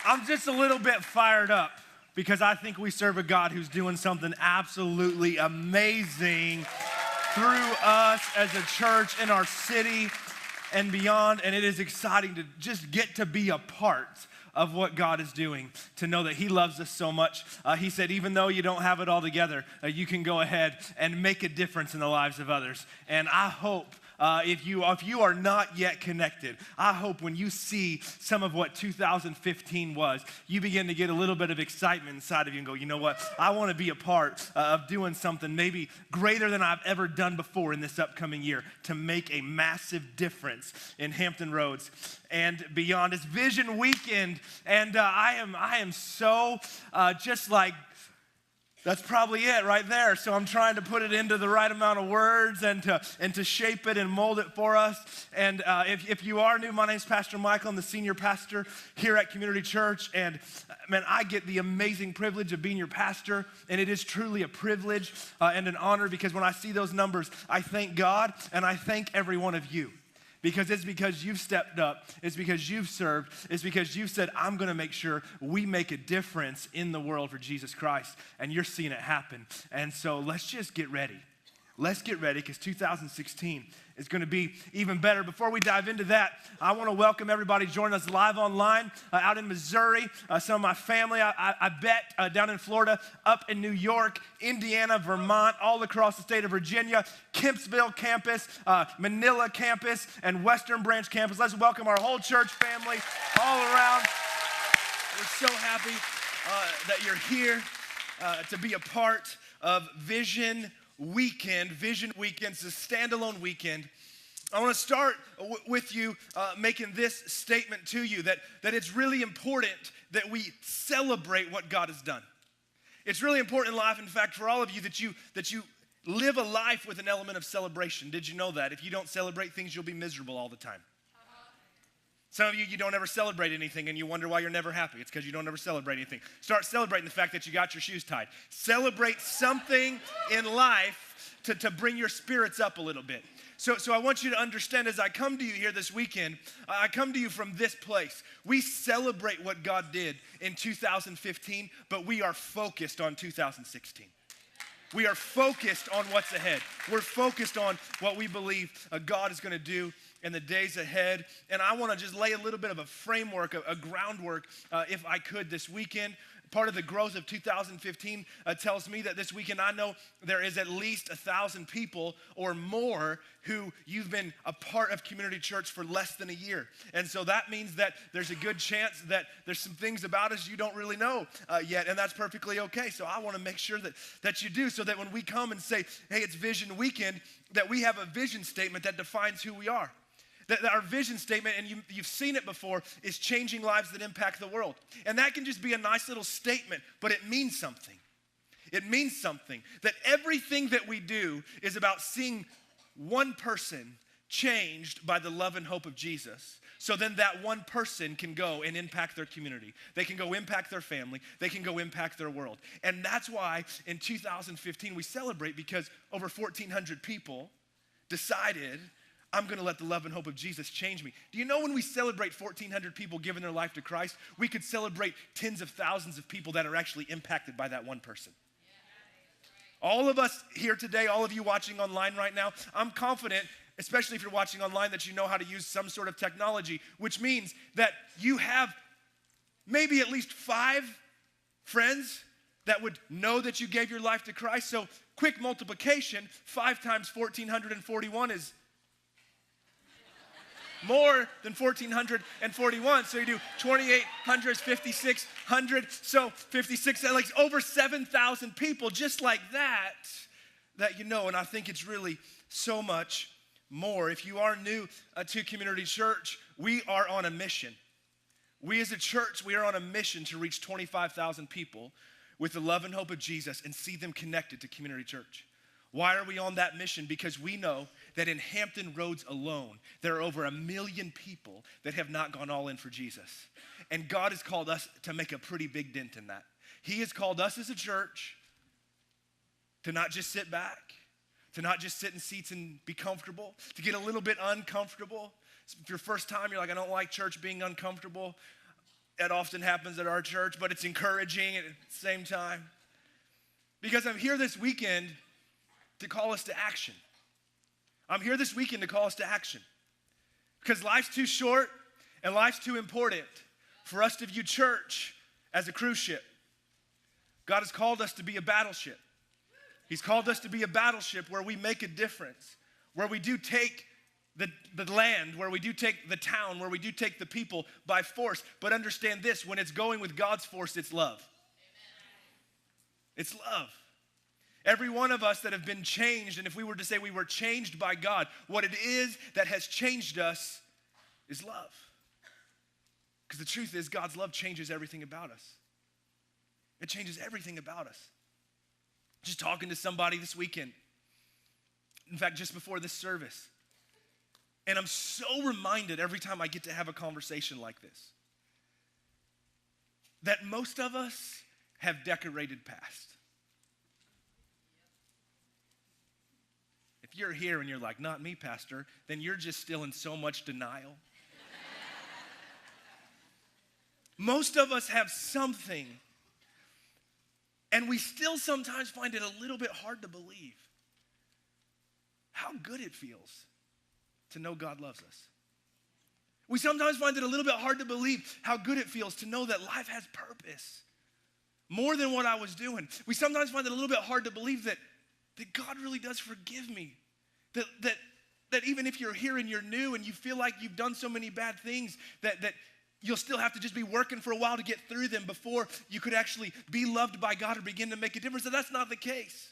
I'm just a little bit fired up because I think we serve a God who's doing something absolutely amazing through us as a church in our city and beyond. And it is exciting to just get to be a part of what God is doing, to know that He loves us so much. He said, even though you don't have it all together, you can go ahead and make a difference in the lives of others. And I hope if you are not yet connected, I hope when you see some of what 2015 was, you begin to get a little bit of excitement inside of you and go, you know what? I want to be a part of doing something maybe greater than I've ever done before in this upcoming year to make a massive difference in Hampton Roads and beyond. It's Vision Weekend, and I am so just like, that's probably it right there. So I'm trying to put it into the right amount of words and to shape it and mold it for us. And if you are new, my name is Pastor Michael. I'm the senior pastor here at Community Church. And man, I get the amazing privilege of being your pastor. And it is truly a privilege and an honor, because when I see those numbers, I thank God and I thank every one of you. Because it's because you've stepped up, it's because you've served, it's because you've said, I'm gonna make sure we make a difference in the world for Jesus Christ, and you're seeing it happen. And so let's just get ready. Let's get ready, because 2016 is gonna be even better. Before we dive into that, I wanna welcome everybody joining us live online out in Missouri, some of my family, I bet, down in Florida, up in New York, Indiana, Vermont, all across the state of Virginia, Kempsville campus, Manila campus, and Western Branch campus. Let's welcome our whole church family all around. We're so happy that you're here to be a part of Vision Weekend. Vision Weekend's a standalone weekend. I want to start with you making this statement to you, that it's really important that we celebrate what God has done. It's really important in life, in fact, for all of you, that you live a life with an element of celebration. Did you know that? If you don't celebrate things, you'll be miserable all the time. Some of you don't ever celebrate anything and you wonder why you're never happy. It's because you don't ever celebrate anything. Start celebrating the fact that you got your shoes tied. Celebrate something in life to bring your spirits up a little bit. So I want you to understand, as I come to you here this weekend, I come to you from this place. We celebrate what God did in 2015, but we are focused on 2016. We are focused on what's ahead. We're focused on what we believe God is going to do in the days ahead. And I want to just lay a little bit of a framework, a groundwork, if I could, this weekend. Part of the growth of 2015 tells me that this weekend I know there is at least 1,000 people or more who you've been a part of Community Church for less than a year. And so that means that there's a good chance that there's some things about us you don't really know yet, and that's perfectly okay. So I want to make sure that you do, so that when we come and say, hey, it's Vision Weekend, that we have a vision statement that defines who we are. That our vision statement, and you've seen it before, is changing lives that impact the world. And that can just be a nice little statement, but it means something. It means something. That everything that we do is about seeing one person changed by the love and hope of Jesus. So then that one person can go and impact their community. They can go impact their family. They can go impact their world. And that's why in 2015 we celebrate, because over 1,400 people decided, I'm going to let the love and hope of Jesus change me. Do you know when we celebrate 1,400 people giving their life to Christ, we could celebrate tens of thousands of people that are actually impacted by that one person? All of us here today, all of you watching online right now, I'm confident, especially if you're watching online, that you know how to use some sort of technology, which means that you have maybe at least 5 friends that would know that you gave your life to Christ. So quick multiplication, 5 times 1,441 is more than 1,441. So you do 2,800, 5,600. So 56, like over 7,000 people just like that you know. And I think it's really so much more. If you are new to Community Church, we are on a mission. We as a church, we are on a mission to reach 25,000 people with the love and hope of Jesus and see them connected to Community Church. Why are we on that mission? Because we know that in Hampton Roads alone, there are over 1 million people that have not gone all in for Jesus. And God has called us to make a pretty big dent in that. He has called us as a church to not just sit back, to not just sit in seats and be comfortable, to get a little bit uncomfortable. If your first time, you're like, I don't like church being uncomfortable. It often happens at our church, but it's encouraging at the same time. Because I'm here this weekend to call us to action. I'm here this weekend to call us to action. Because life's too short and life's too important for us to view church as a cruise ship. God has called us to be a battleship. He's called us to be a battleship where we make a difference, where we do take the land, where we do take the town, where we do take the people by force. But understand this, when it's going with God's force, it's love. It's love. Every one of us that have been changed, and if we were to say we were changed by God, what it is that has changed us is love. Because the truth is, God's love changes everything about us. It changes everything about us. Just talking to somebody this weekend, in fact, just before this service, and I'm so reminded every time I get to have a conversation like this, that most of us have decorated past. If you're here and you're like, not me, Pastor, then you're just still in so much denial. Most of us have something, and we still sometimes find it a little bit hard to believe how good it feels to know God loves us. We sometimes find it a little bit hard to believe how good it feels to know that life has purpose, more than what I was doing. We sometimes find it a little bit hard to believe that God really does forgive me. That even if you're here and you're new and you feel like you've done so many bad things, that you'll still have to just be working for a while to get through them before you could actually be loved by God or begin to make a difference. And that's not the case.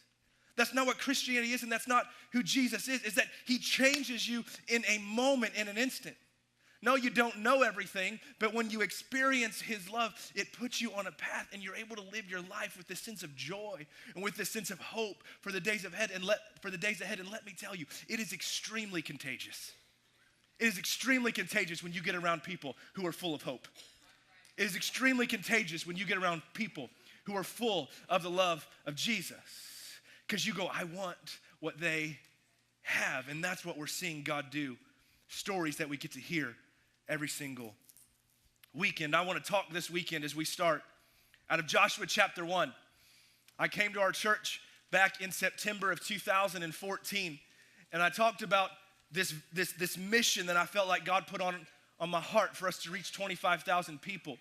That's not what Christianity is, and that's not who Jesus is that he changes you in a moment, in an instant. No, you don't know everything, but when you experience his love, it puts you on a path and you're able to live your life with this sense of joy and with this sense of hope for the days ahead. And let me tell you, it is extremely contagious. It is extremely contagious when you get around people who are full of hope. It is extremely contagious when you get around people who are full of the love of Jesus. Because you go, I want what they have. And that's what we're seeing God do. Stories that we get to hear every single weekend. I want to talk this weekend as we start out of Joshua chapter 1. I came to our church back in September of 2014, and I talked about this mission that I felt like God put on my heart for us to reach 25,000 people.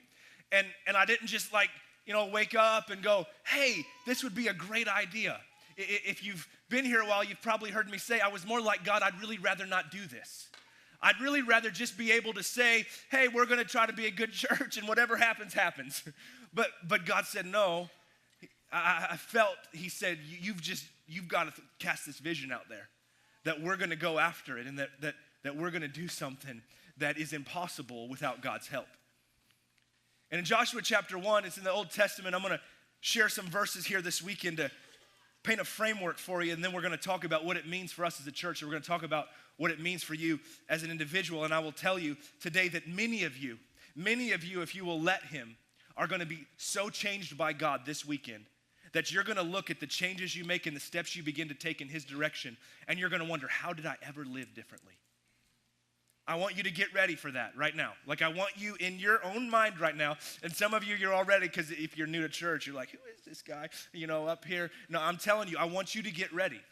And I didn't just wake up and go, hey, this would be a great idea. If you've been here a while, you've probably heard me say, I was more like, God, I'd really rather not do this. I'd really rather just be able to say, hey, we're going to try to be a good church and whatever happens, happens. But God said, no. I felt, he said, you've got to cast this vision out there, that we're going to go after it and that we're going to do something that is impossible without God's help. And in Joshua chapter 1, it's in the Old Testament. I'm going to share some verses here this weekend to paint a framework for you, and then we're going to talk about what it means for us as a church, and we're going to talk about what it means for you as an individual. And I will tell you today that many of you, if you will let him, are going to be so changed by God this weekend that you're going to look at the changes you make and the steps you begin to take in his direction, and you're going to wonder, how did I ever live differently? I want you to get ready for that right now. I want you in your own mind right now. And some of you, you're already, because if you're new to church, you're like, who is this guy, up here? No, I'm telling you, I want you to get ready.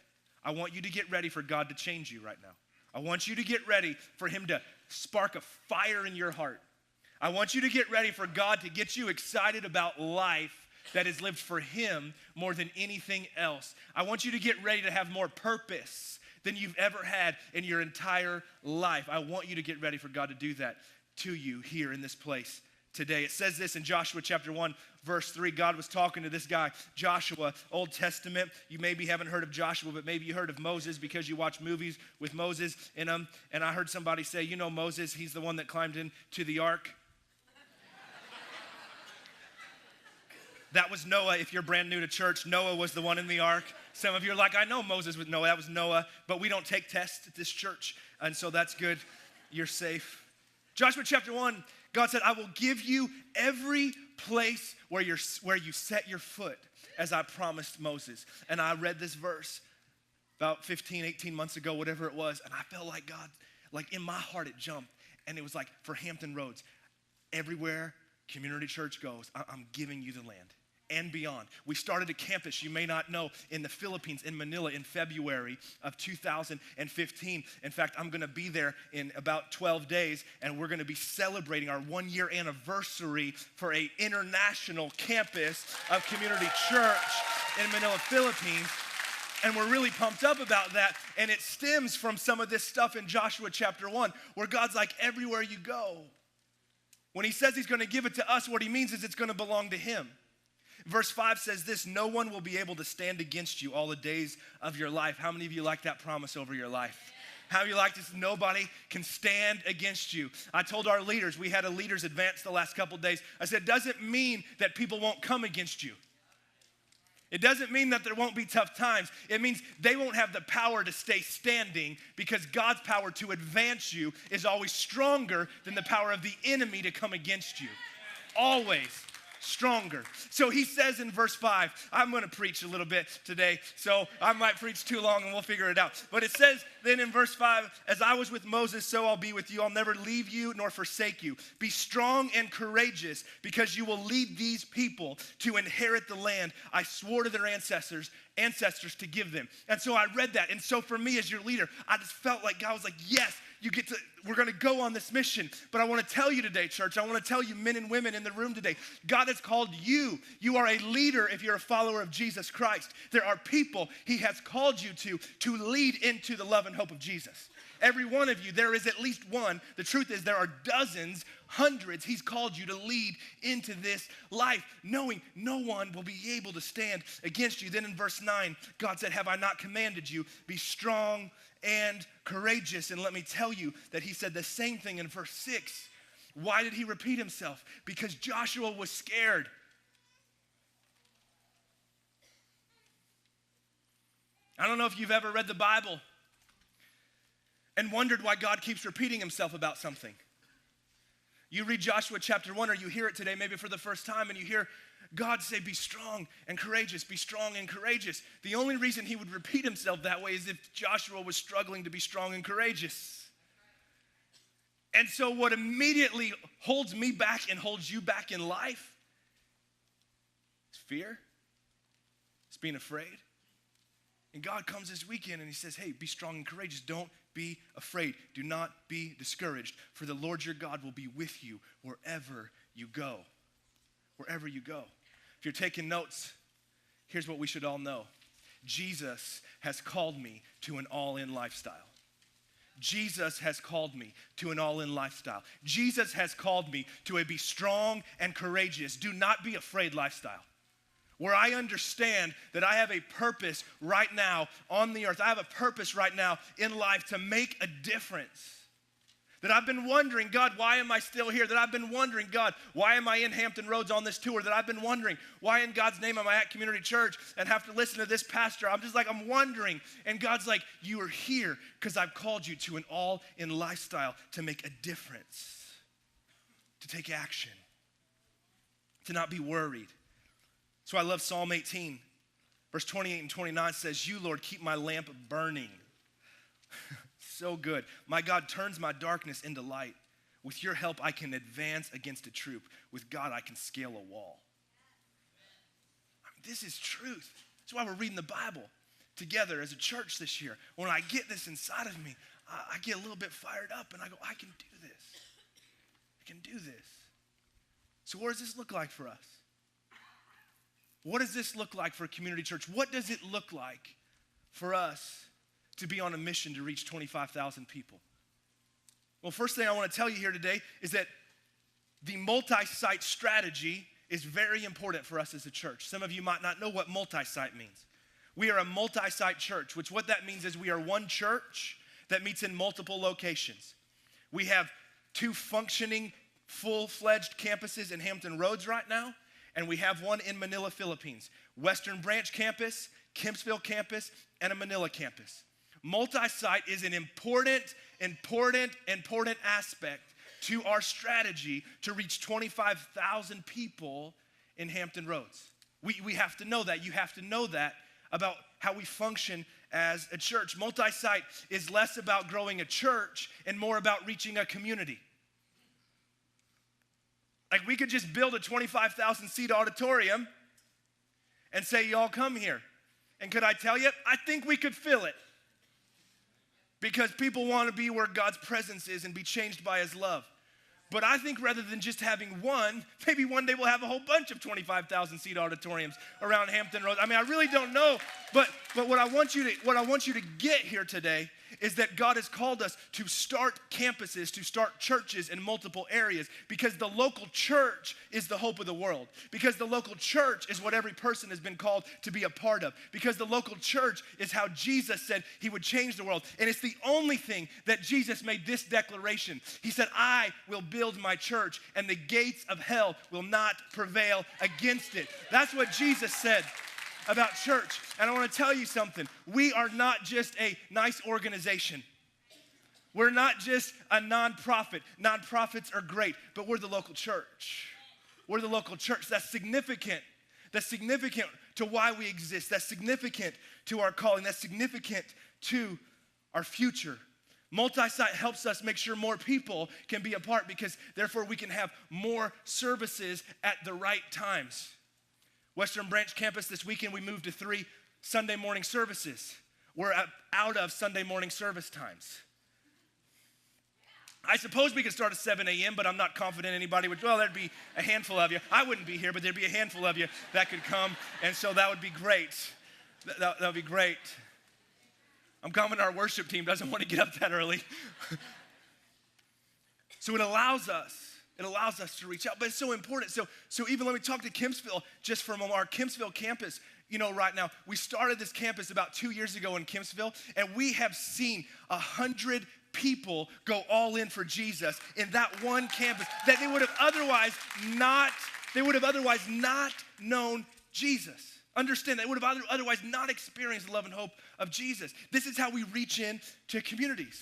I want you to get ready for God to change you right now. I want you to get ready for him to spark a fire in your heart. I want you to get ready for God to get you excited about life that is lived for him more than anything else. I want you to get ready to have more purpose than you've ever had in your entire life. I want you to get ready for God to do that to you here in this place today. It says this in Joshua chapter 1, verse 3. God was talking to this guy, Joshua, Old Testament. You maybe haven't heard of Joshua, but maybe you heard of Moses because you watch movies with Moses in them. And I heard somebody say, Moses, he's the one that climbed into the ark. That was Noah. If you're brand new to church, Noah was the one in the ark. Some of you are like, I know Moses with Noah. That was Noah. But we don't take tests at this church. And so that's good. You're safe. Joshua chapter 1, God said, I will give you every place where you set your foot, as I promised Moses. And I read this verse about 15, 18 months ago, whatever it was. And I felt like God, in my heart it jumped. And it was like for Hampton Roads, everywhere Community Church goes, I'm giving you the land and beyond. We started a campus, you may not know, in the Philippines, in Manila, in February of 2015. In fact, I'm gonna be there in about 12 days, and we're gonna be celebrating our 1-year anniversary for an international campus of Community Church in Manila, Philippines. And we're really pumped up about that, and it stems from some of this stuff in Joshua chapter 1, where God's like, everywhere you go. When he says he's gonna give it to us, what he means is it's gonna belong to him. Verse 5 says this, no one will be able to stand against you all the days of your life. How many of you like that promise over your life? How many of you like this? Nobody can stand against you. I told our leaders, we had a leaders advance the last couple days. I said, doesn't mean that people won't come against you. It doesn't mean that there won't be tough times. It means they won't have the power to stay standing, because God's power to advance you is always stronger than the power of the enemy to come against you. Always stronger. So he says in verse 5, I'm going to preach a little bit today, so I might preach too long and we'll figure it out. But it says then in verse 5, as I was with Moses, so I'll be with you. I'll never leave you nor forsake you. Be strong and courageous, because you will lead these people to inherit the land I swore to their ancestors to give them. And so I read that. And so for me as your leader, I just felt like God was like, yes, we're going to go on this mission. But I want to tell you today, church, I want to tell you men and women in the room today, God has called you. You are a leader if you're a follower of Jesus Christ. There are people he has called you to lead into the love and hope of Jesus. Every one of you, there is at least one. The truth is there are dozens, hundreds he's called you to lead into this life, knowing no one will be able to stand against you. Then in verse 9, God said, have I not commanded you? Be strong and courageous. And let me tell you that he said the same thing in verse 6. Why did he repeat himself? Because Joshua was scared. I don't know if you've ever read the Bible and wondered why God keeps repeating himself about something. You read Joshua chapter 1, or you hear it today maybe for the first time, and you hear God say, be strong and courageous, be strong and courageous. The only reason he would repeat himself that way is if Joshua was struggling to be strong and courageous. And so what immediately holds me back and holds you back in life is fear. It's being afraid. And God comes this weekend and he says, hey, be strong and courageous. Don't be afraid. Do not be discouraged. For the Lord your God will be with you wherever you go. Wherever you go. If you're taking notes, here's what we should all know. Jesus has called me to an all-in lifestyle. Jesus has called me to an all-in lifestyle. Jesus has called me to a be strong and courageous, do not be afraid lifestyle. Where I understand that I have a purpose right now on the earth. I have a purpose right now in life to make a difference. That I've been wondering, God, why am I still here? That I've been wondering, God, why am I in Hampton Roads on this tour? That I've been wondering, why in God's name am I at Community Church and have to listen to this pastor? I'm wondering. And God's like, you are here because I've called you to an all-in lifestyle to make a difference, to take action, to not be worried. So I love Psalm 18. Verse 28 and 29 says, you, Lord, keep my lamp burning. So good. My God turns my darkness into light. With your help, I can advance against a troop. With God, I can scale a wall. This is truth. That's why we're reading the Bible together as a church this year. When I get this inside of me, I get a little bit fired up and I go, I can do this. I can do this. So what does this look like for us? What does this look like for a community church? What does it look like for us to be on a mission to reach 25,000 people? Well, first thing I want to tell you here today is that the multi-site strategy is very important for us as a church. Some of you might not know what multi-site means. We are a multi-site church, which what that means is we are one church that meets in multiple locations. We have 2 functioning, full-fledged campuses in Hampton Roads right now, and we have one in Manila, Philippines. Western Branch campus, Kempsville campus, and a Manila campus. Multi-site is an important aspect to our strategy to reach 25,000 people in Hampton Roads. We have to know that. You have to know that about how we function as a church. Multi-site is less about growing a church and more about reaching a community. Like we could just build a 25,000 seat auditorium and say, y'all come here. And could I tell you, I think we could fill it. Because people want to be where God's presence is and be changed by his love. But I think rather than just having one, maybe one day we'll have a whole bunch of 25,000 seat auditoriums around Hampton Roads. I mean, I really don't know, but what I want you to get here today is that God has called us to start campuses, to start churches in multiple areas, because the local church is the hope of the world, because the local church is what every person has been called to be a part of, because the local church is how Jesus said he would change the world. And it's the only thing that Jesus made this declaration. He said, I will build my church and the gates of hell will not prevail against it. That's what Jesus said about church. And I want to tell you something. We are not just a nice organization. We're not just a nonprofit. Nonprofits are great, but we're the local church. We're the local church. That's significant. That's significant to why we exist. That's significant to our calling. That's significant to our future. Multi-site helps us make sure more people can be a part, because therefore we can have more services at the right times. Western Branch campus this weekend, we moved to 3 Sunday morning services. We're out of Sunday morning service times. I suppose we could start at 7 a.m., but I'm not confident anybody would. Well, there'd be a handful of you. I wouldn't be here, but there'd be a handful of you that could come, and so that would be great. That would be great. I'm confident our worship team doesn't want to get up that early. So it allows us to reach out, but it's so important. So even let me talk to Kempsville just from our Kempsville campus. You know, right now, we started this campus about 2 years ago in Kempsville, and we have seen 100 people go all in for Jesus in that one campus that they would have otherwise not known Jesus. Understand, they would have otherwise not experienced the love and hope of Jesus. This is how we reach in to communities.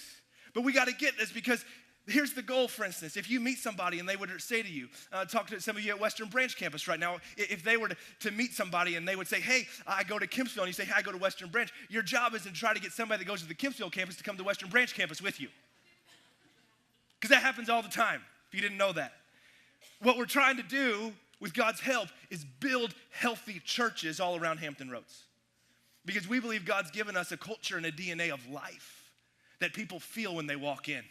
But we got to get this, because here's the goal. For instance, if you meet somebody and they would say to you, talk to some of you at Western Branch campus right now, if they were to meet somebody and they would say, hey, I go to Kempsville, and you say, hey, I go to Western Branch, your job is to try to get somebody that goes to the Kempsville campus to come to Western Branch campus with you. Because that happens all the time, if you didn't know that. What we're trying to do with God's help is build healthy churches all around Hampton Roads. Because we believe God's given us a culture and a DNA of life that people feel when they walk in.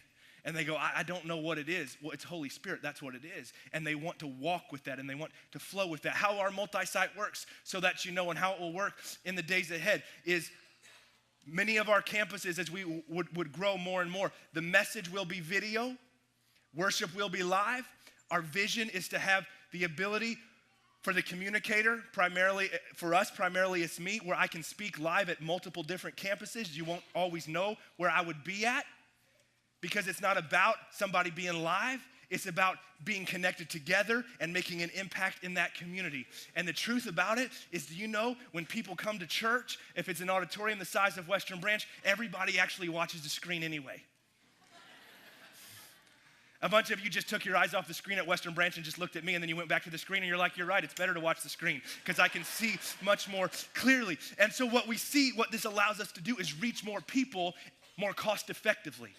And they go, I don't know what it is. Well, it's Holy Spirit. That's what it is. And they want to walk with that, and they want to flow with that. How our multi-site works, so that you know, and how it will work in the days ahead, is many of our campuses, as we would grow more and more, the message will be video, worship will be live. Our vision is to have the ability for the communicator, primarily it's me, where I can speak live at multiple different campuses. You won't always know where I would be at, because it's not about somebody being live. It's about being connected together and making an impact in that community. And the truth about it is, do you know, when people come to church, if it's an auditorium the size of Western Branch, everybody actually watches the screen anyway. A bunch of you just took your eyes off the screen at Western Branch and just looked at me, and then you went back to the screen, and you're like, you're right, it's better to watch the screen because I can see much more clearly. And so what this allows us to do is reach more people more cost effectively,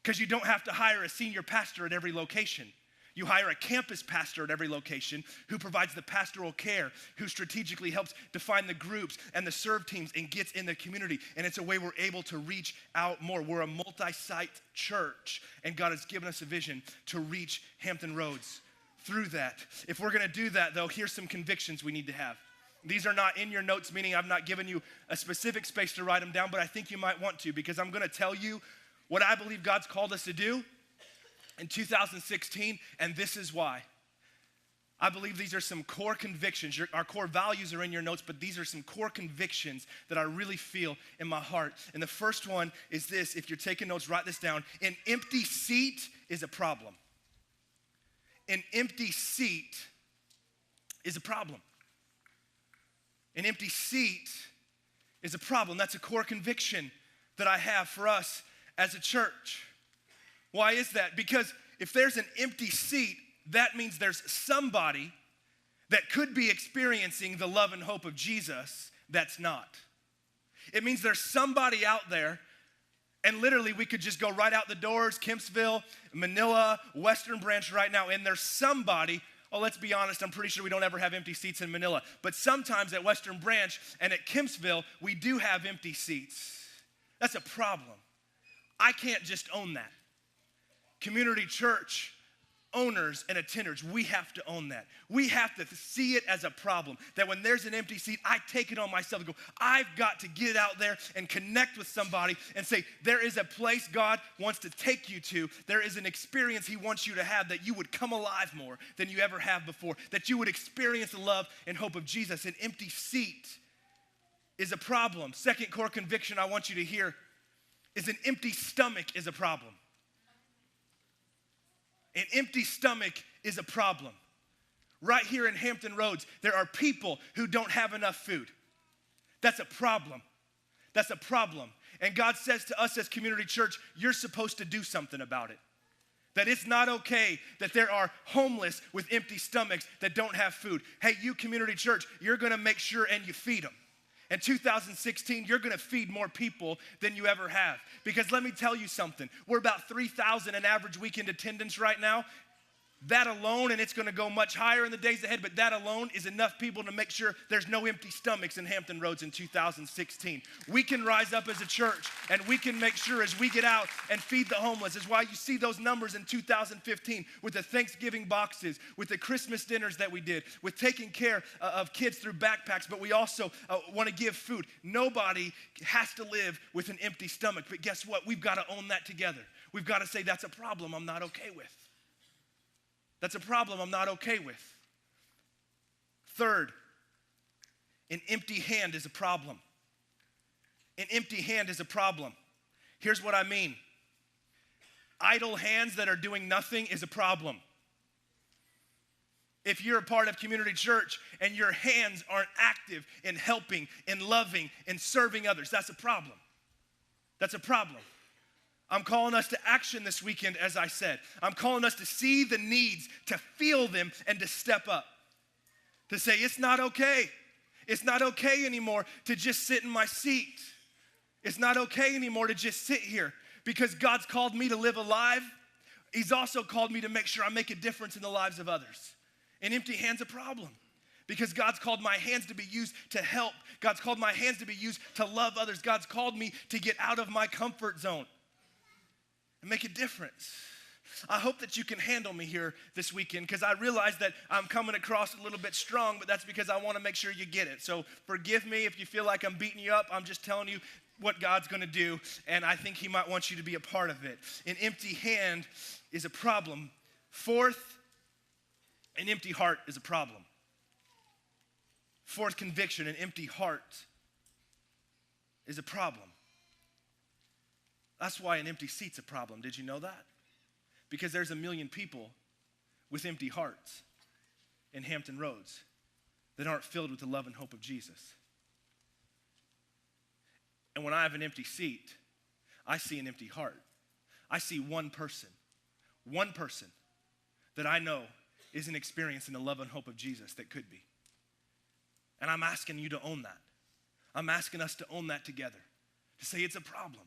because you don't have to hire a senior pastor at every location. You hire a campus pastor at every location who provides the pastoral care, who strategically helps define the groups and the serve teams and gets in the community. And it's a way we're able to reach out more. We're a multi-site church, and God has given us a vision to reach Hampton Roads through that. If we're gonna do that, though, here's some convictions we need to have. These are not in your notes, meaning I've not given you a specific space to write them down, but I think you might want to, because I'm gonna tell you what I believe God's called us to do in 2016, and this is why. I believe these are some core convictions. Our core values are in your notes, but these are some core convictions that I really feel in my heart. And the first one is this. If you're taking notes, write this down. An empty seat is a problem. An empty seat is a problem. An empty seat is a problem. That's a core conviction that I have for us as a church. Why is that? Because if there's an empty seat, that means there's somebody that could be experiencing the love and hope of Jesus that's not. It means there's somebody out there And literally, we could just go right out the doors, Kempsville, Manila, Western Branch right now, and there's somebody, oh, let's be honest, I'm pretty sure we don't ever have empty seats in Manila, but sometimes at Western Branch and at Kempsville, we do have empty seats. That's a problem. I can't just own that. Community church owners and attenders, we have to own that. We have to see it as a problem, that when there's an empty seat, I take it on myself and go, I've got to get out there and connect with somebody and say, there is a place God wants to take you to. There is an experience he wants you to have that you would come alive more than you ever have before, that you would experience the love and hope of Jesus. An empty seat is a problem. Second core conviction I want you to hear is an empty stomach is a problem. An empty stomach is a problem. Right here in Hampton Roads, there are people who don't have enough food. That's a problem. That's a problem. And God says to us as Community Church, you're supposed to do something about it. That it's not okay that there are homeless with empty stomachs that don't have food. Hey, you Community Church, you're gonna make sure and you feed them. In 2016, you're gonna feed more people than you ever have. Because let me tell you something, we're about 3,000 in average weekend attendance right now. That alone, and it's gonna go much higher in the days ahead, but that alone is enough people to make sure there's no empty stomachs in Hampton Roads in 2016. We can rise up as a church, and we can make sure as we get out and feed the homeless. Is why you see those numbers in 2015 with the Thanksgiving boxes, with the Christmas dinners that we did, with taking care of kids through backpacks, but we also wanna give food. Nobody has to live with an empty stomach, but guess what? We've gotta own that together. We've gotta say that's a problem I'm not okay with. That's a problem I'm not okay with. Third, an empty hand is a problem. An empty hand is a problem. Here's what I mean. Idle hands that are doing nothing is a problem. If you're a part of Community Church and your hands aren't active in helping, in loving, in serving others, that's a problem. That's a problem. I'm calling us to action this weekend, as I said. I'm calling us to see the needs, to feel them, and to step up. To say, it's not okay. It's not okay anymore to just sit in my seat. It's not okay anymore to just sit here. Because God's called me to live a life. He's also called me to make sure I make a difference in the lives of others. An empty hand's a problem. Because God's called my hands to be used to help. God's called my hands to be used to love others. God's called me to get out of my comfort zone and make a difference. I hope that you can handle me here this weekend, because I realize that I'm coming across a little bit strong, but that's because I want to make sure you get it. So forgive me if you feel like I'm beating you up. I'm just telling you what God's going to do, and I think he might want you to be a part of it. An empty hand is a problem. Fourth, an empty heart is a problem. Fourth conviction, an empty heart is a problem. That's why an empty seat's a problem. Did you know that? Because there's 1 million people with empty hearts in Hampton Roads that aren't filled with the love and hope of Jesus. And when I have an empty seat, I see an empty heart. I see one person that I know isn't experiencing the love and hope of Jesus that could be. And I'm asking you to own that. I'm asking us to own that together, to say it's a problem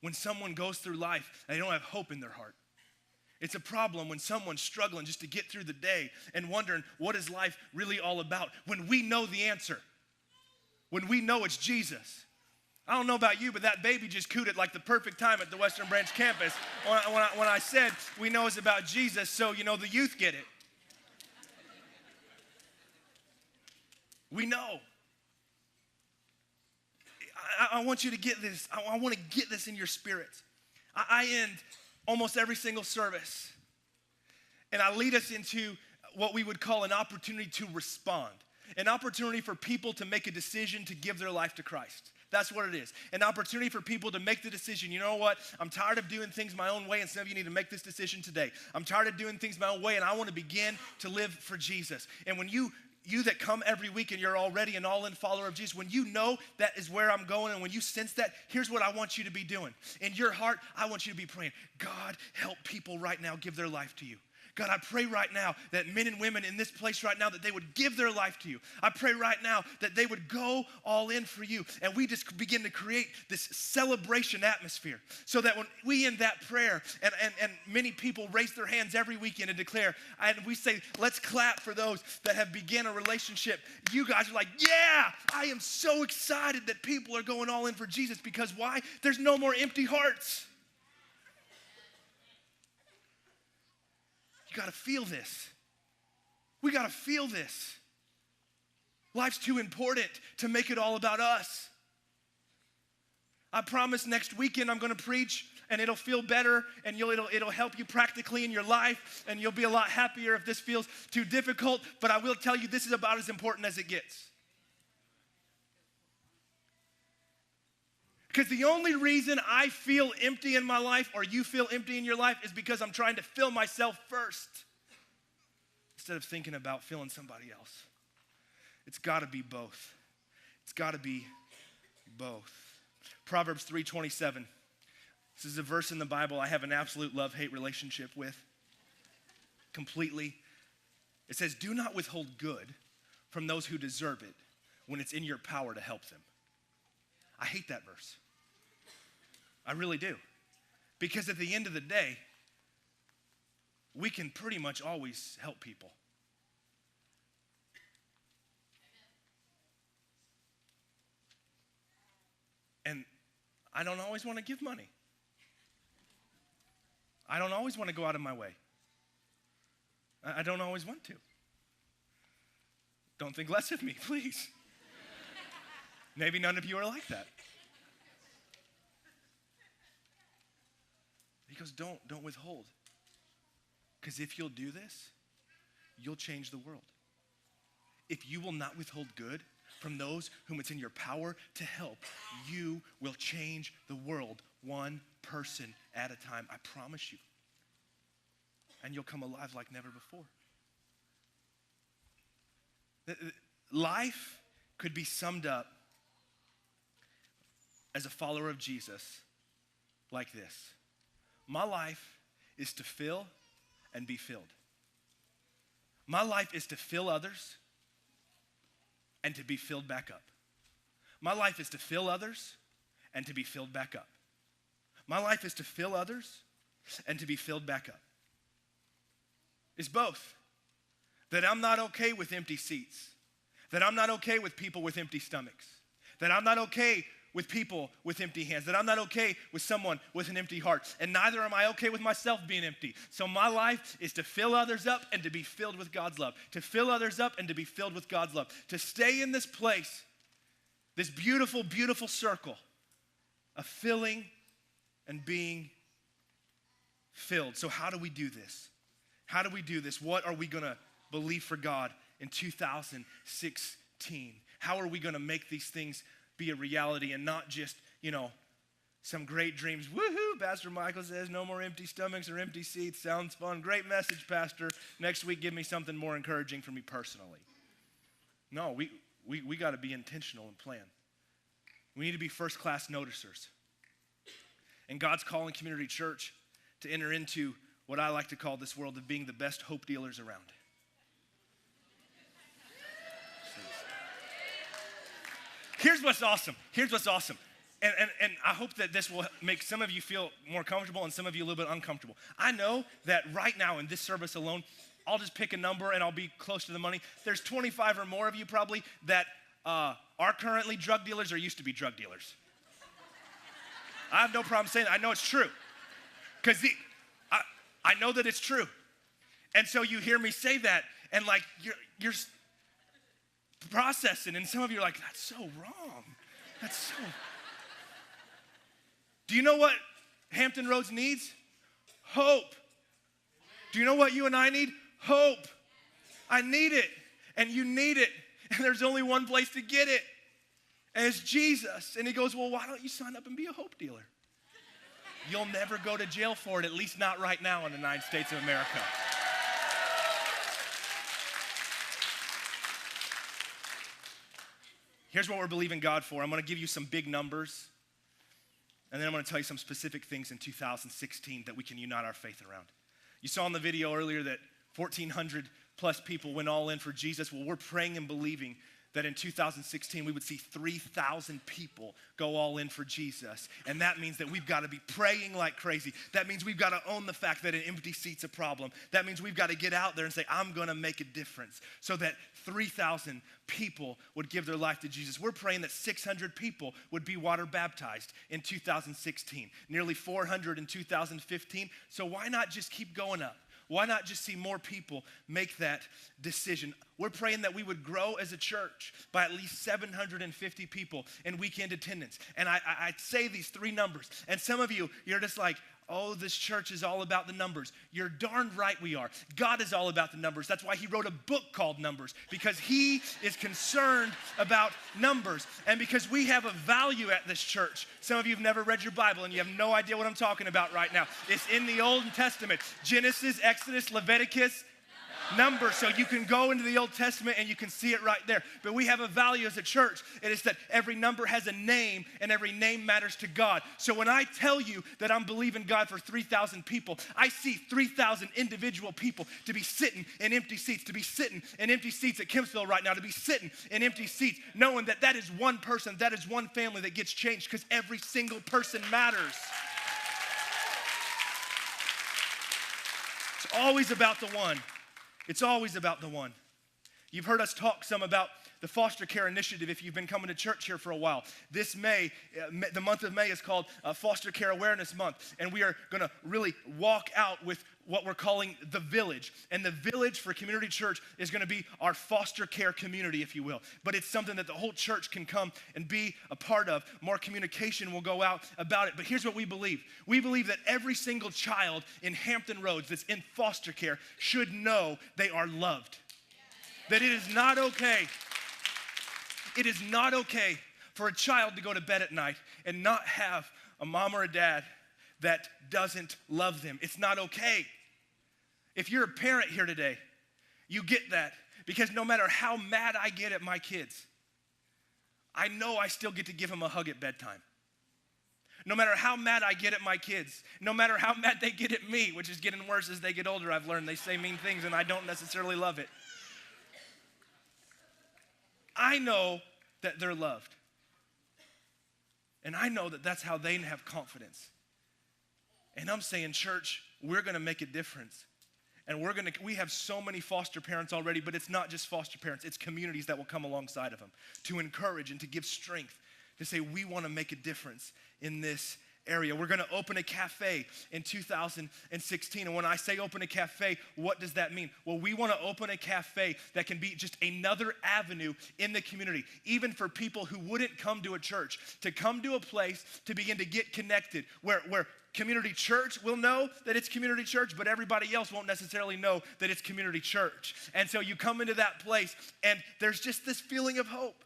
when someone goes through life and they don't have hope in their heart. It's a problem when someone's struggling just to get through the day and wondering, what is life really all about? When we know the answer, when we know it's Jesus. I don't know about you, but that baby just cooed at like the perfect time at the Western Branch campus when I said we know it's about Jesus, so you know the youth get it. We know. I want you to get this. I want to get this in your spirits. I end almost every single service, and I lead us into what we would call an opportunity to respond, an opportunity for people to make a decision to give their life to Christ. That's what it is. An opportunity for people to make the decision, you know what? I'm tired of doing things my own way, and some of you need to make this decision today. I'm tired of doing things my own way, and I want to begin to live for Jesus. And when you that come every week and you're already an all-in follower of Jesus, when you know that is where I'm going, and when you sense that, here's what I want you to be doing. In your heart, I want you to be praying, God, help people right now give their life to you. God, I pray right now that men and women in this place right now, that they would give their life to you. I pray right now that they would go all in for you. And we just begin to create this celebration atmosphere so that when we end that prayer, and many people raise their hands every weekend and declare, and we say, let's clap for those that have begun a relationship. You guys are like, yeah, I am so excited that people are going all in for Jesus, because why? There's no more empty hearts. You got to feel this. We got to feel this. Life's too important to make it all about us. I promise next weekend I'm going to preach, and it'll feel better, and it'll help you practically in your life, and you'll be a lot happier if this feels too difficult. But I will tell you, this is about as important as it gets. Because the only reason I feel empty in my life, or you feel empty in your life, is because I'm trying to fill myself first instead of thinking about filling somebody else. It's got to be both. It's got to be both. Proverbs 3:27. This is a verse in the Bible I have an absolute love-hate relationship with. Completely. It says, do not withhold good from those who deserve it when it's in your power to help them. I hate that verse. I really do. Because at the end of the day, we can pretty much always help people. And I don't always want to give money. I don't always want to go out of my way. I don't always want to. Don't think less of me, please. Maybe none of you are like that. He goes, don't withhold. Because if you'll do this, you'll change the world. If you will not withhold good from those whom it's in your power to help, you will change the world one person at a time. I promise you. And you'll come alive like never before. Life could be summed up as a follower of Jesus like this. My life is to fill and be filled. My life is to fill others and to be filled back up. My life is to fill others and to be filled back up. My life is to fill others and to be filled back up. It's both. That I'm not okay with empty seats. That I'm not okay with people with empty stomachs. That I'm not okay with people with empty hands. That I'm not okay with someone with an empty heart. And neither am I okay with myself being empty. So my life is to fill others up and to be filled with God's love. To fill others up and to be filled with God's love. To stay in this place, this beautiful, beautiful circle of filling and being filled. So how do we do this? How do we do this? What are we going to believe for God in 2016? How are we going to make these things be a reality and not just, some great dreams? Woohoo, Pastor Michael says no more empty stomachs or empty seats. Sounds fun. Great message, Pastor. Next week, give me something more encouraging for me personally. No, we got to be intentional and plan. We need to be first-class noticers. And God's calling Community Church to enter into what I like to call this world of being the best hope dealers around. Here's what's awesome. And I hope that this will make some of you feel more comfortable and some of you a little bit uncomfortable. I know that right now in this service alone, I'll just pick a number and I'll be close to the money. There's 25 or more of you probably that are currently drug dealers or used to be drug dealers. I have no problem saying that. I know it's true. Because I know that it's true. And so you hear me say that, and like you're processing, and some of you are like, that's so wrong. That's so. Do you know what Hampton Roads needs? Hope. Do you know what you and I need? Hope. I need it, and you need it, and there's only one place to get it, and it's Jesus. And he goes, well, why don't you sign up and be a hope dealer? You'll never go to jail for it, at least not right now in the United States of America. Here's what we're believing God for. I'm going to give you some big numbers, and then I'm going to tell you some specific things in 2016 that we can unite our faith around. You saw in the video earlier that 1,400 plus people went all in for Jesus. Well, we're praying and believing that in 2016 we would see 3,000 people go all in for Jesus. And that means that we've got to be praying like crazy. That means we've got to own the fact that an empty seat's a problem. That means we've got to get out there and say, I'm going to make a difference, so that 3,000 people would give their life to Jesus. We're praying that 600 people would be water baptized in 2016, nearly 400 in 2015. So why not just keep going up? Why not just see more people make that decision? We're praying that we would grow as a church by at least 750 people in weekend attendance. And I say these three numbers. And some of you, you're just like, oh, this church is all about the numbers. You're darn right we are. God is all about the numbers. That's why he wrote a book called Numbers, because he is concerned about numbers. And because we have a value at this church. Some of you have never read your Bible and you have no idea what I'm talking about right now. It's in the Old Testament. Genesis, Exodus, Leviticus, Numbers. So you can go into the Old Testament and you can see it right there. But we have a value as a church. It is that every number has a name and every name matters to God. So when I tell you that I'm believing God for 3,000 people, I see 3,000 individual people to be sitting in empty seats, to be sitting in empty seats at Kempsville right now, to be sitting in empty seats, knowing that that is one person, that is one family that gets changed, because every single person matters. It's always about the one. It's always about the one. You've heard us talk some about the foster care initiative if you've been coming to church here for a while. This May, the month of May is called Foster Care Awareness Month, and we are going to really walk out with what we're calling the village. And the village for Community Church is going to be our foster care community, if you will. But it's something that the whole church can come and be a part of. More communication will go out about it. But here's what we believe. We believe that every single child in Hampton Roads that's in foster care should know they are loved. That it is not okay. It is not okay for a child to go to bed at night and not have a mom or a dad that doesn't love them. It's not okay. If you're a parent here today, you get that, because no matter how mad I get at my kids, I know I still get to give them a hug at bedtime. No matter how mad I get at my kids, no matter how mad they get at me, which is getting worse as they get older, I've learned they say mean things and I don't necessarily love it. I know that they're loved. And I know that that's how they have confidence. And I'm saying, church, we're going to make a difference. And we have so many foster parents already, but it's not just foster parents. It's communities that will come alongside of them to encourage and to give strength, to say we want to make a difference in this area. We're going to open a cafe in 2016. And when I say open a cafe, what does that mean? Well, we want to open a cafe that can be just another avenue in the community, even for people who wouldn't come to a church, to come to a place to begin to get connected, where Community Church will know that it's Community Church, but everybody else won't necessarily know that it's Community Church. And so you come into that place and there's just this feeling of hope.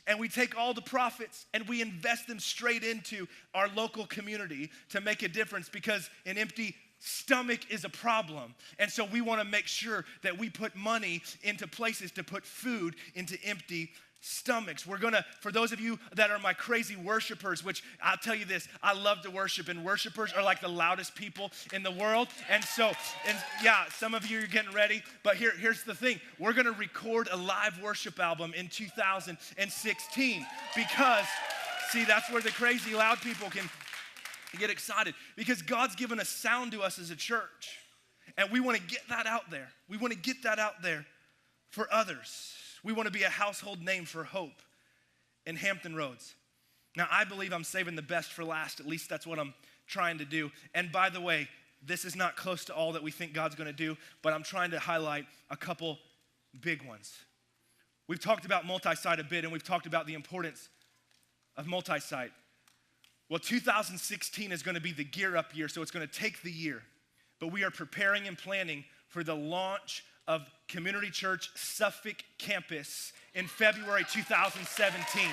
And we take all the profits and we invest them straight into our local community to make a difference, because an empty stomach is a problem. And so we want to make sure that we put money into places to put food into empty stomachs. We're gonna, for those of you that are my crazy worshipers, which I'll tell you this, I love to worship, and worshipers are like the loudest people in the world. And so, yeah, some of you are getting ready, but here's the thing. We're gonna record a live worship album in 2016, because, see, that's where the crazy loud people can get excited, because God's given a sound to us as a church, and we want to get that out there. We want to get that out there for others. We want to be a household name for hope in Hampton Roads. Now, I believe I'm saving the best for last. At least that's what I'm trying to do. And by the way, this is not close to all that we think God's going to do, but I'm trying to highlight a couple big ones. We've talked about multi-site a bit, and we've talked about the importance of multi-site. Well, 2016 is going to be the gear up year, so it's going to take the year. But we are preparing and planning for the launch of Community Church Suffolk Campus in February 2017.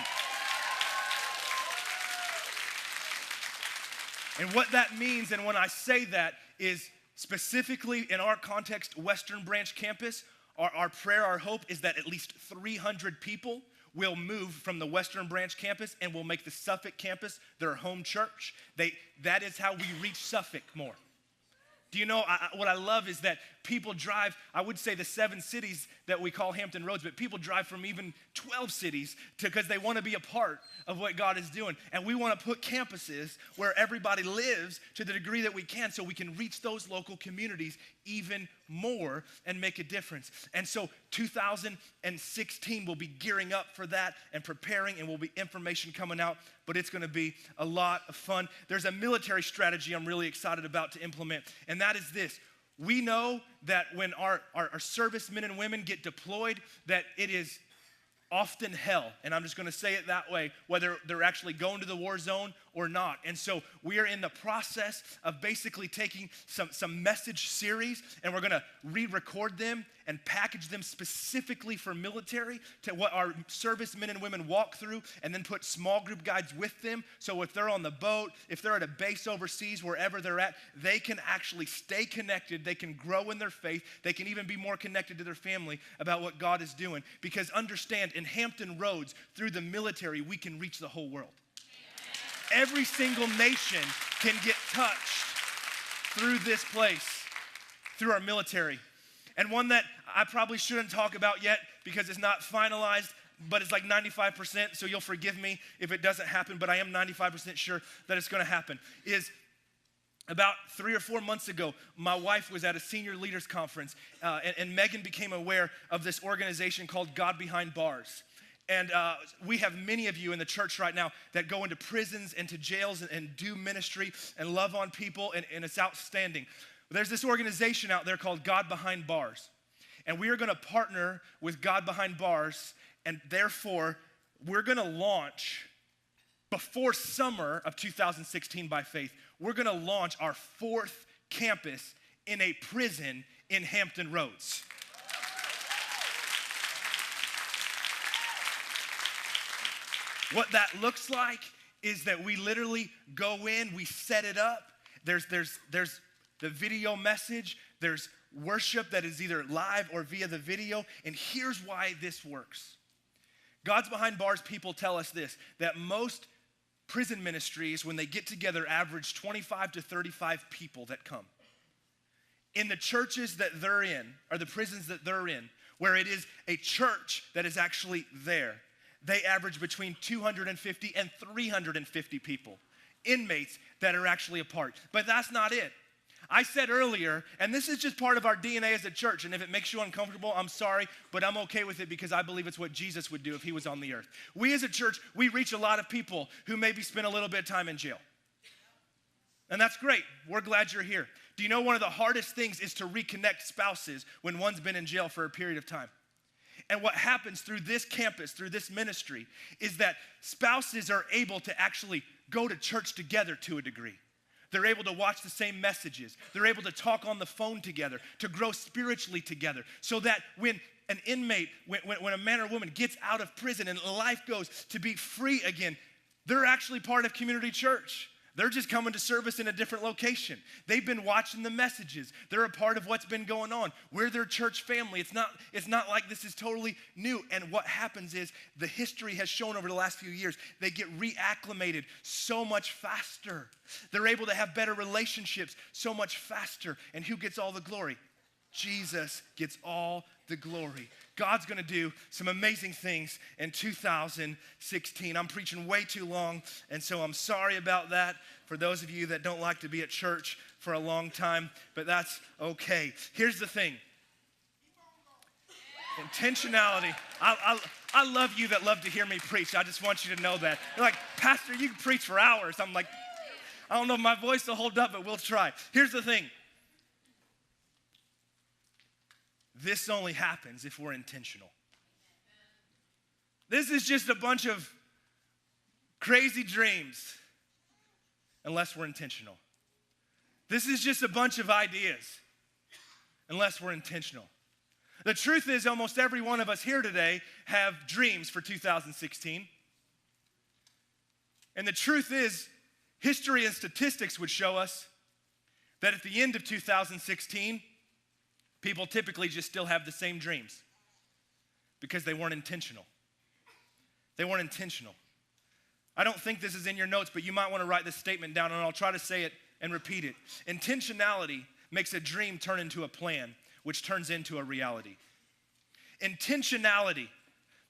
And what that means, and when I say that, is specifically in our context, Western Branch Campus, our prayer, our hope is that at least 300 people will move from the Western Branch Campus and will make the Suffolk Campus their home church. That is how we reach Suffolk more. Do you know, what I love is that people drive, I would say the 7 cities that we call Hampton Roads, but people drive from even 12 cities because they want to be a part of what God is doing. And we want to put campuses where everybody lives to the degree that we can so we can reach those local communities even more and make a difference. And so 2016 will be gearing up for that and preparing, and will be information coming out, but it's going to be a lot of fun. There's a military strategy I'm really excited about to implement, and that is this. We know that when our servicemen and women get deployed, that it is often hell, and I'm just going to say it that way, whether they're actually going to the war zone or not. And so we are in the process of basically taking some message series, and we're going to re-record them and package them specifically for military, to what our servicemen and women walk through, and then put small group guides with them. So if they're on the boat, if they're at a base overseas, wherever they're at, they can actually stay connected. They can grow in their faith. They can even be more connected to their family about what God is doing. Because understand, in Hampton Roads, through the military, we can reach the whole world. Every single nation can get touched through this place, through our military. And one that I probably shouldn't talk about yet because it's not finalized, but it's like 95%, so you'll forgive me if it doesn't happen, but I am 95% sure that it's gonna happen, is about 3 or 4 months ago, my wife was at a senior leaders conference, and Megan became aware of this organization called God Behind Bars. And we have many of you in the church right now that go into prisons and to jails and do ministry and love on people, and it's outstanding. There's this organization out there called God Behind Bars. And we are gonna partner with God Behind Bars, and therefore, we're gonna launch, before summer of 2016 by faith, we're gonna launch our 4th campus in a prison in Hampton Roads. What that looks like is that we literally go in, we set it up. There's the video message, there's worship that is either live or via the video, and here's why this works. God's Behind Bars people tell us this, that most prison ministries, when they get together, average 25 to 35 people that come. In the churches that they're in, or the prisons that they're in, where it is a church that is actually there, they average between 250 and 350 people, inmates that are actually a part. But that's not it. I said earlier, and this is just part of our DNA as a church, and if it makes you uncomfortable, I'm sorry, but I'm okay with it because I believe it's what Jesus would do if he was on the earth. We as a church, we reach a lot of people who maybe spend a little bit of time in jail. And that's great. We're glad you're here. Do you know one of the hardest things is to reconnect spouses when one's been in jail for a period of time? And what happens through this campus, through this ministry, is that spouses are able to actually go to church together to a degree. They're able to watch the same messages. They're able to talk on the phone together, to grow spiritually together, so that when an inmate, when a man or woman gets out of prison and life goes to be free again, they're actually part of community church. They're just coming to service in a different location. They've been watching the messages. They're a part of what's been going on. We're their church family. It's not like this is totally new. And what happens is the history has shown over the last few years, they get reacclimated so much faster. They're able to have better relationships so much faster. And who gets all the glory? Jesus gets all the glory. God's gonna do some amazing things in 2016. I'm preaching way too long, and so I'm sorry about that for those of you that don't like to be at church for a long time, but that's okay. Here's the thing. Intentionality. I love you that love to hear me preach. I just want you to know that. You're like, Pastor, you can preach for hours. I'm like, I don't know if my voice will hold up, but we'll try. Here's the thing. This only happens if we're intentional. This is just a bunch of crazy dreams unless we're intentional. This is just a bunch of ideas unless we're intentional. The truth is, almost every one of us here today have dreams for 2016. And the truth is, history and statistics would show us that at the end of 2016, people typically just still have the same dreams because they weren't intentional. They weren't intentional. I don't think this is in your notes, but you might want to write this statement down, and I'll try to say it and repeat it. Intentionality makes a dream turn into a plan, which turns into a reality. Intentionality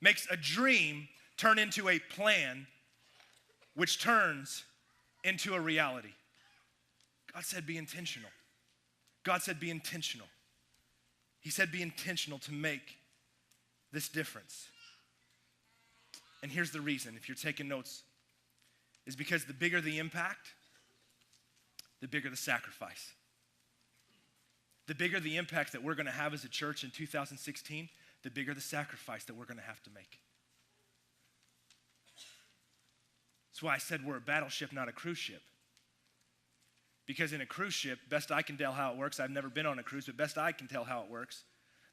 makes a dream turn into a plan, which turns into a reality. God said, be intentional. God said, be intentional. He said, be intentional to make this difference. And here's the reason, if you're taking notes, is because the bigger the impact, the bigger the sacrifice. The bigger the impact that we're going to have as a church in 2016, the bigger the sacrifice that we're going to have to make. That's why I said we're a battleship, not a cruise ship. Because in a cruise ship, best I can tell how it works, I've never been on a cruise, but best I can tell how it works,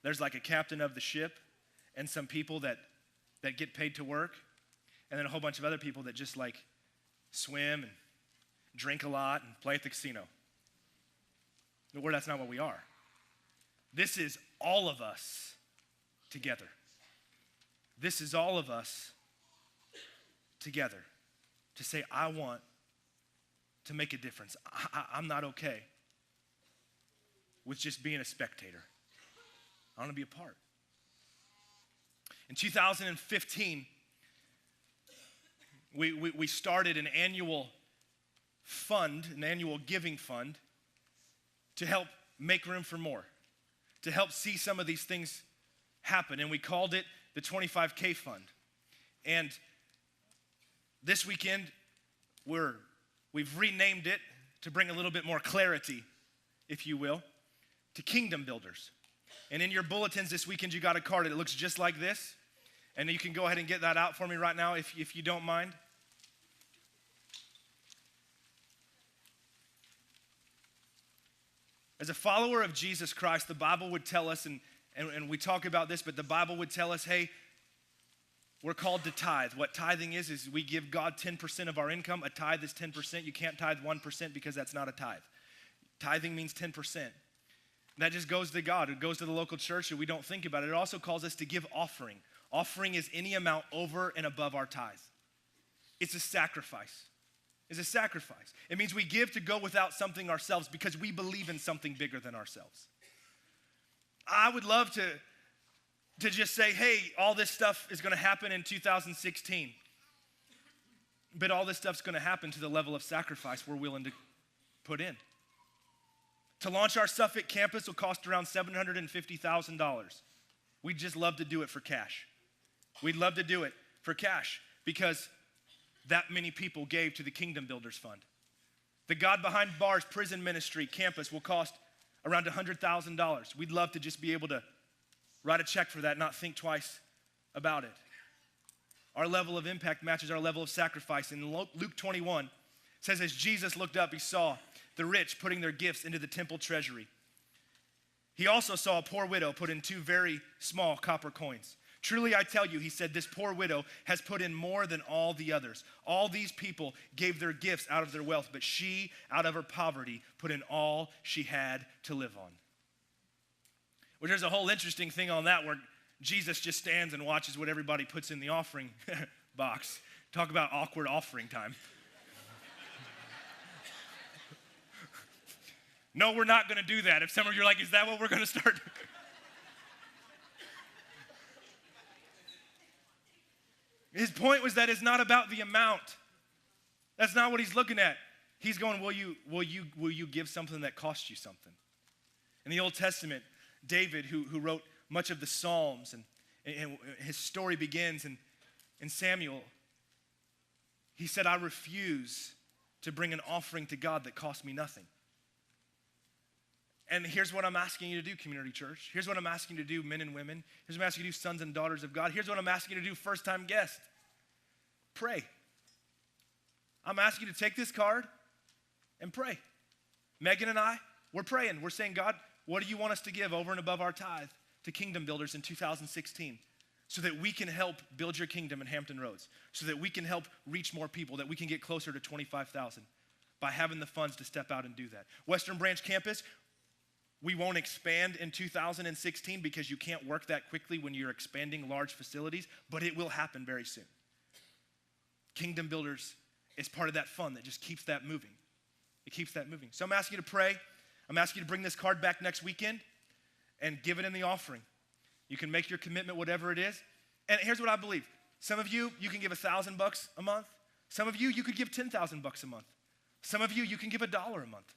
there's like a captain of the ship and some people that get paid to work, and then a whole bunch of other people that just like swim and drink a lot and play at the casino. Lord, that's not what we are. This is all of us together. This is all of us together to say, I want to make a difference. I'm not okay with just being a spectator. I want to be a part. In 2015, we started an annual fund, an annual giving fund to help make room for more, to help see some of these things happen. And we called it the 25K Fund. And this weekend, we've renamed it to bring a little bit more clarity, if you will, to Kingdom Builders. And in your bulletins this weekend, you got a card. It looks just like this. And you can go ahead and get that out for me right now if you don't mind. As a follower of Jesus Christ, the Bible would tell us, and we talk about this, but the Bible would tell us, hey, we're called to tithe. What tithing is we give God 10% of our income. A tithe is 10%. You can't tithe 1% because that's not a tithe. Tithing means 10%. That just goes to God. It goes to the local church, and we don't think about it. It also calls us to give offering. Offering is any amount over and above our tithe. It's a sacrifice. It's a sacrifice. It means we give to go without something ourselves because we believe in something bigger than ourselves. I would love to just say, hey, all this stuff is going to happen in 2016. But all this stuff's going to happen to the level of sacrifice we're willing to put in. To launch our Suffolk campus will cost around $750,000. We'd just love to do it for cash. We'd love to do it for cash because that many people gave to the Kingdom Builders Fund. The God Behind Bars prison ministry campus will cost around $100,000. We'd love to just be able to write a check for that, not think twice about it. Our level of impact matches our level of sacrifice. In Luke 21, it says, as Jesus looked up, he saw the rich putting their gifts into the temple treasury. He also saw a poor widow put in 2 very small copper coins. Truly I tell you, he said, this poor widow has put in more than all the others. All these people gave their gifts out of their wealth, but she, out of her poverty, put in all she had to live on. Well, there's a whole interesting thing on that where Jesus just stands and watches what everybody puts in the offering box. Talk about awkward offering time. No, we're not going to do that. If some of you are like, is that what we're going to start? His point was that it's not about the amount. That's not what he's looking at. He's going, will you give something that costs you something? In the Old Testament, David, who wrote much of the Psalms, and his story begins in Samuel, he said, I refuse to bring an offering to God that costs me nothing. And here's what I'm asking you to do, Community Church. Here's what I'm asking you to do, men and women. Here's what I'm asking you to do, sons and daughters of God. Here's what I'm asking you to do, first-time guest. Pray. I'm asking you to take this card and pray. Megan and I, we're praying. We're saying, God, what do you want us to give over and above our tithe to Kingdom Builders in 2016 so that we can help build your kingdom in Hampton Roads, so that we can help reach more people, that we can get closer to 25,000 by having the funds to step out and do that. Western Branch Campus, we won't expand in 2016 because you can't work that quickly when you're expanding large facilities, but it will happen very soon. Kingdom Builders is part of that fund that just keeps that moving. It keeps that moving. So I'm asking you to pray. I'm asking you to bring this card back next weekend and give it in the offering. You can make your commitment, whatever it is. And here's what I believe. Some of you, you can give $1,000 a month. Some of you, you could give $10,000 a month. Some of you, you can give $1 a month.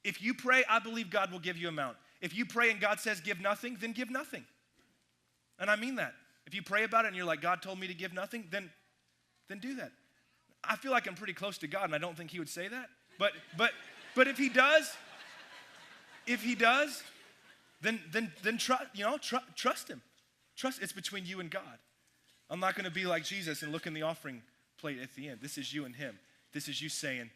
If you pray, I believe God will give you an amount. If you pray and God says give nothing, then give nothing. And I mean that. If you pray about it and you're like, God told me to give nothing, then do that. I feel like I'm pretty close to God, and I don't think he would say that. But if he does, then trust him. Trust, it's between you and God. I'm not going to be like Jesus and look in the offering plate at the end. This is you and him. This is you saying,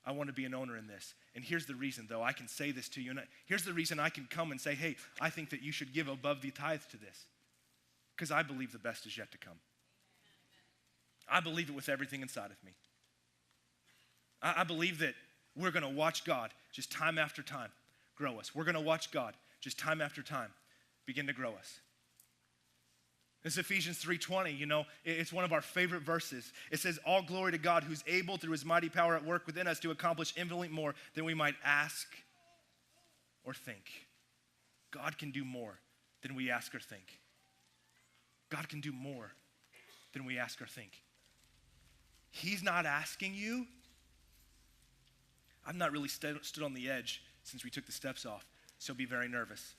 I want to be an owner in this. And here's the reason, though. I can say this to you. And here's the reason I can come and say, hey, I think that you should give above the tithe to this. Because I believe the best is yet to come. I believe it with everything inside of me. I believe that we're going to watch God just time after time grow us. We're going to watch God just time after time begin to grow us. This is Ephesians 3:20, it's one of our favorite verses. It says, all glory to God who's able through his mighty power at work within us to accomplish infinitely more than we might ask or think. God can do more than we ask or think. God can do more than we ask or think. He's not asking you. I've not really stood on the edge since we took the steps off, so be very nervous.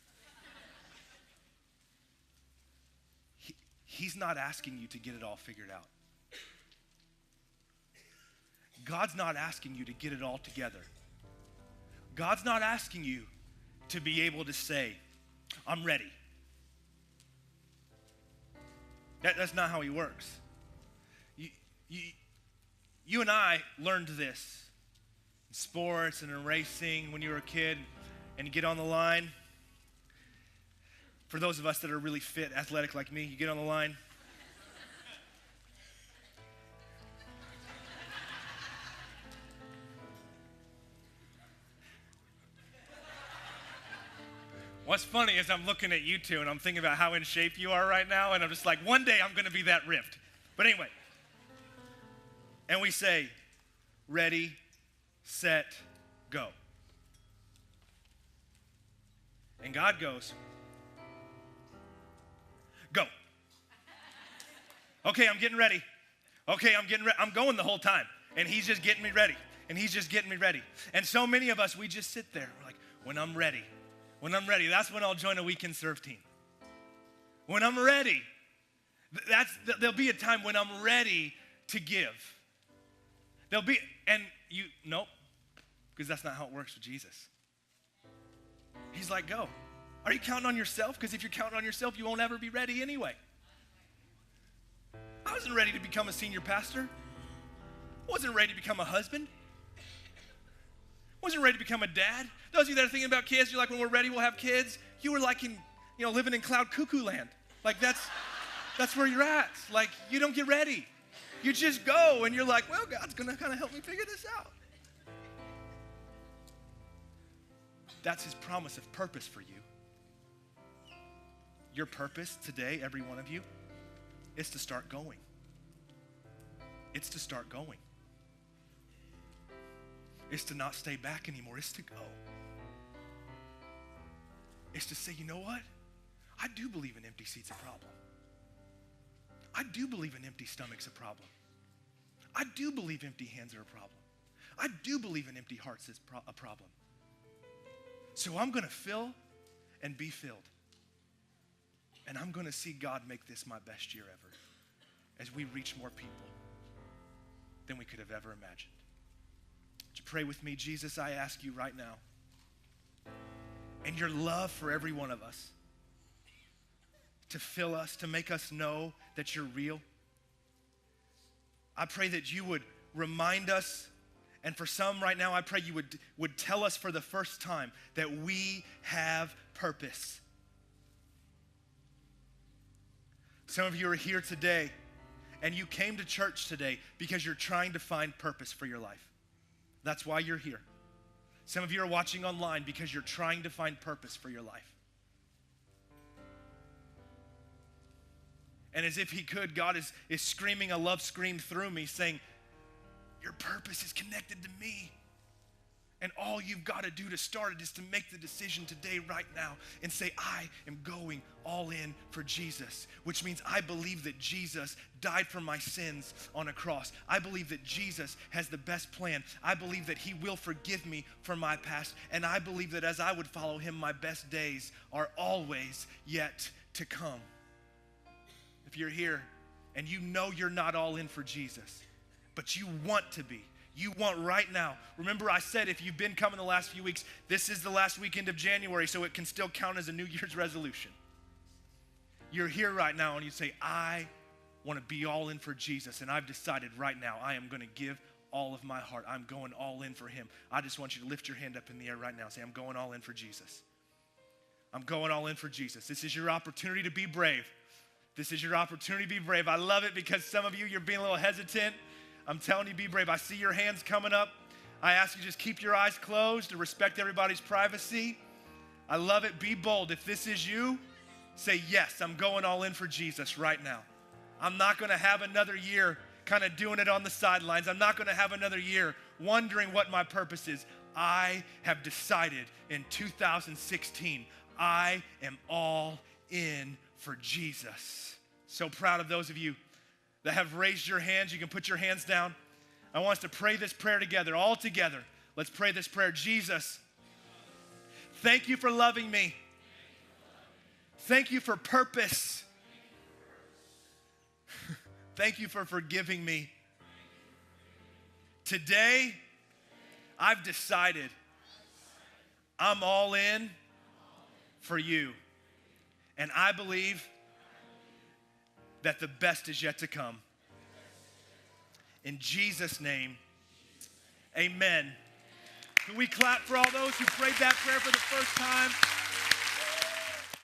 He's not asking you to get it all figured out. God's not asking you to get it all together. God's not asking you to be able to say, I'm ready. That's not how he works. You and I learned this in sports and in racing when you were a kid, and you get on the line. For those of us that are really fit, athletic like me, you get on the line. What's funny is I'm looking at you two and I'm thinking about how in shape you are right now, and I'm just like, one day I'm going to be that ripped. But anyway, and we say, ready, set, go. And God goes, go. Okay, I'm getting ready. Okay, I'm going the whole time. And he's just getting me ready. And he's just getting me ready. And so many of us, we just sit there. We're like, when I'm ready, that's when I'll join a weekend serve team. When I'm ready, there'll be a time when I'm ready to give. Nope, because that's not how it works with Jesus. He's like, go. Are you counting on yourself? Because if you're counting on yourself, you won't ever be ready anyway. I wasn't ready to become a senior pastor. I wasn't ready to become a husband. I wasn't ready to become a dad. Those of you that are thinking about kids, you're like, when we're ready, we'll have kids. You were like living in cloud cuckoo land. Like that's where you're at. Like you don't get ready. You just go and you're like, well, God's gonna kind of help me figure this out. That's his promise of purpose for you. Your purpose today, every one of you, is to start going. It's to start going. It's to not stay back anymore. It's to go. It's to say, you know what? I do believe an empty seat's a problem. I do believe an empty stomach's a problem. I do believe empty hands are a problem. I do believe an empty heart's a problem. So I'm going to fill and be filled. And I'm going to see God make this my best year ever as we reach more people than we could have ever imagined. Would you pray with me? Jesus, I ask you right now, in your love for every one of us, to fill us, to make us know that you're real. I pray that you would remind us, and for some right now, I pray you would tell us for the first time that we have purpose. Some of you are here today, and you came to church today because you're trying to find purpose for your life. That's why you're here. Some of you are watching online because you're trying to find purpose for your life. And as if he could, God is screaming a love scream through me saying, your purpose is connected to me. And all you've got to do to start it is to make the decision today, right now, and say, I am going all in for Jesus, which means I believe that Jesus died for my sins on a cross. I believe that Jesus has the best plan. I believe that he will forgive me for my past. And I believe that as I would follow him, my best days are always yet to come. If you're here and you know you're not all in for Jesus, but you want to be, you want right now. Remember, I said if you've been coming the last few weeks, this is the last weekend of January, so it can still count as a New Year's resolution. You're here right now and you say, I want to be all in for Jesus, and I've decided right now I am going to give all of my heart. I'm going all in for him. I just want you to lift your hand up in the air right now and say, I'm going all in for Jesus. I'm going all in for Jesus. This is your opportunity to be brave. This is your opportunity to be brave. I love it because some of you, you're being a little hesitant. I'm telling you, be brave. I see your hands coming up. I ask you just keep your eyes closed to respect everybody's privacy. I love it. Be bold. If this is you, say, yes, I'm going all in for Jesus right now. I'm not going to have another year kind of doing it on the sidelines. I'm not going to have another year wondering what my purpose is. I have decided in 2016, I am all in for Jesus. So proud of those of you that have raised your hands. You can put your hands down. I want us to pray this prayer together, all together. Let's pray this prayer. Jesus, thank you for loving me. Thank you for purpose. Thank you for forgiving me. Today, I've decided I'm all in for you. And I believe that the best is yet to come. In Jesus' name, amen. Can we clap for all those who prayed that prayer for the first time?